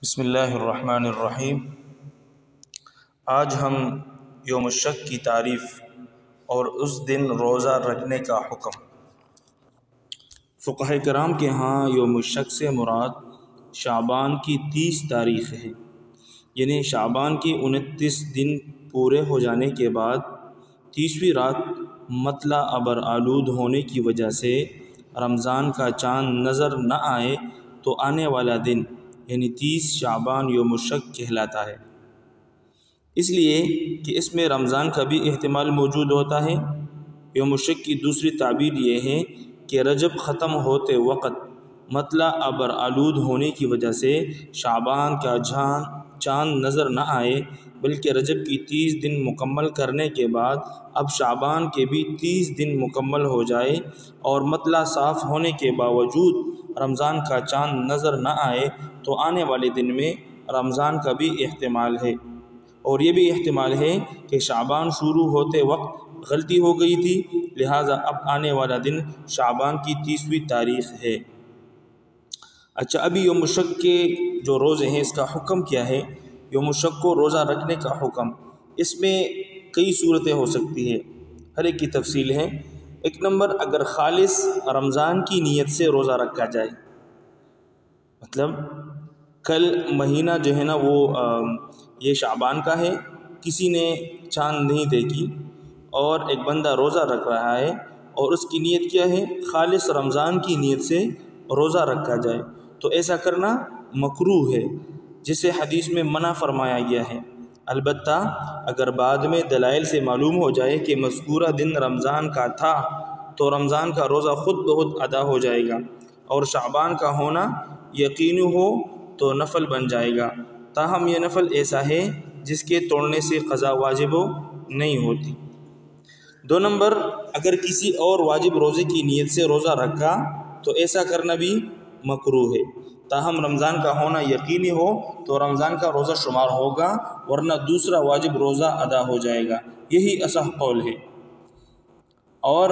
بسم اللہ الرحمن الرحیم۔ آج ہم یوم الشک کی تعریف اور اس دن روزہ رکھنے کا حکم۔ فقہاء کرام کے ہاں یوم الشک سے مراد شعبان کی 30 تاریخ ہے، یعنی شعبان کی 29 دن پورے ہو جانے کے بعد 30ویں رات مطلع ابر آلود ہونے کی وجہ سے رمضان کا چاند نظر نہ آئے تو آنے والا دن یعنی 30 شعبان یوم الشک کہلاتا ہے، اس لیے کہ اس میں رمضان کا بھی احتمال موجود ہوتا ہے۔ یوم الشک کی دوسری تعبیر یہ ہے کہ رجب ختم ہوتے وقت مطلع ابر آلود ہونے کی وجہ سے شعبان کا چاند نظر نہ آئے، بلکہ رجب کی 30 دن مکمل کرنے کے بعد اب شعبان کے بھی 30 دن مکمل ہو جائے اور مطلع صاف ہونے کے باوجود رمضان کا چاند نظر نہ آئے تو آنے والے دن میں رمضان کا بھی احتمال ہے، اور یہ بھی احتمال ہے کہ شعبان شروع ہوتے وقت غلطی ہو گئی تھی، لہٰذا اب آنے والا دن شعبان کی 30ویں تاریخ ہے۔ اچھا، ابھی یوم الشک کے جو روزے ہیں اس کا حکم کیا ہے؟ یوم الشک کو روزہ رکھنے کا حکم، اس میں کئی صورتیں ہو سکتی ہیں، ہر ایک کی تفصیل ہے۔ ایک نمبر، اگر خالص رمضان کی نیت سے روزہ رکھا جائے، مطلب کل مہینہ جو ہے نا وہ یہ شعبان کا ہے، کسی نے چاند نہیں دیکھی اور ایک بندہ روزہ رکھ رہا ہے اور اس کی نیت کیا ہے؟ خالص رمضان کی نیت سے روزہ رکھا جائے، تو ایسا کرنا مکروہ ہے، جسے حدیث میں منع فرمایا گیا ہے۔ البتہ اگر بعد میں دلائل سے معلوم ہو جائے کہ مذکورہ دن رمضان کا تھا تو رمضان کا روزہ خود بخود ادا ہو جائے گا، اور شعبان کا ہونا یقینی ہو تو نفل بن جائے گا، تاہم یہ نفل ایسا ہے جس کے توڑنے سے قضا واجب نہیں ہوتی۔ 2 نمبر، اگر کسی اور واجب روزے کی نیت سے روزہ رکھا تو ایسا کرنا بھی مکروہ ہے، تاہم رمضان کا ہونا یقینی ہو تو رمضان کا روزہ شمار ہوگا، ورنہ دوسرا واجب روزہ ادا ہو جائے گا، یہی اصح قول ہے۔ اور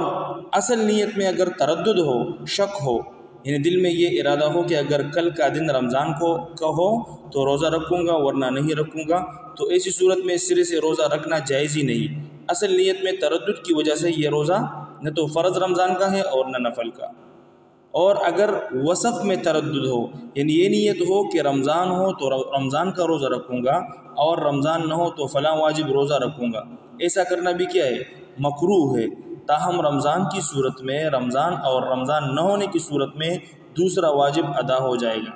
اصل نیت میں اگر تردد ہو، شک ہو، یعنی دل میں یہ ارادہ ہو کہ اگر کل کا دن رمضان کا ہو تو روزہ رکھوں گا ورنہ نہیں رکھوں گا، تو ایسی صورت میں سرے سے روزہ رکھنا جائز ہی نہیں۔ اصل نیت میں تردد کی وجہ سے یہ روزہ نہ تو فرض رمضان کا ہے اور نہ نفل کا۔ اور اگر وصف میں تردد ہو، یعنی یہ نیت ہو کہ رمضان ہو تو رمضان کا روزہ رکھوں گا اور رمضان نہ ہو تو فلاں واجب روزہ رکھوں گا، ایسا کرنا بھی کیا ہے؟ مکروہ ہے، تاہم رمضان کی صورت میں رمضان اور رمضان نہ ہونے کی صورت میں دوسرا واجب ادا ہو جائے گا۔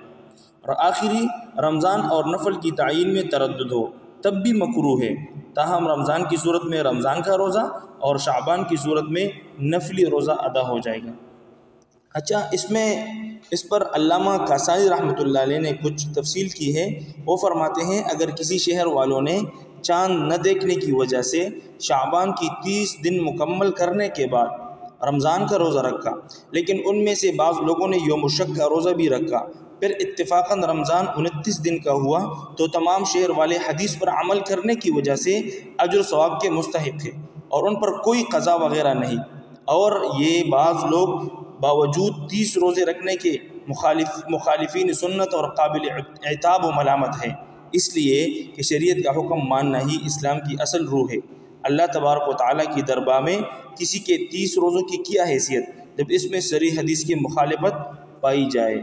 اور آخری، رمضان اور نفل کی تعین میں تردد ہو تب بھی مکروہ ہے، تاہم رمضان کی صورت میں رمضان کا روزہ اور شعبان کی صورت میں نفلی روزہ ادا ہو جائے گا۔ اچھا، اس پر علامہ کاسانی رحمۃ اللہ علیہ نے کچھ تفصیل کی ہے۔ وہ فرماتے ہیں اگر کسی شہر والوں نے چاند نہ دیکھنے کی وجہ سے شعبان کی 30 دن مکمل کرنے کے بعد رمضان کا روزہ رکھا، لیکن ان میں سے بعض لوگوں نے یوم الشک کا روزہ بھی رکھا، پھر اتفاقاً رمضان 29 دن کا ہوا، تو تمام شہر والے حدیث پر عمل کرنے کی وجہ سے اجر و ثواب کے مستحق ہیں اور ان پر کوئی قضا وغیرہ نہیں، اور یہ بعض لوگ باوجود 30 روزے رکھنے کے مخالفین سنت اور قابل عتاب و ملامت ہیں، اس لیے کہ شریعت کا حکم ماننا ہی اسلام کی اصل روح ہے۔ اللہ تبارک و تعالیٰ کی دربار میں کسی کے 30 روزوں کی کیا حیثیت جب اس میں صریح حدیث کی مخالفت پائی جائے۔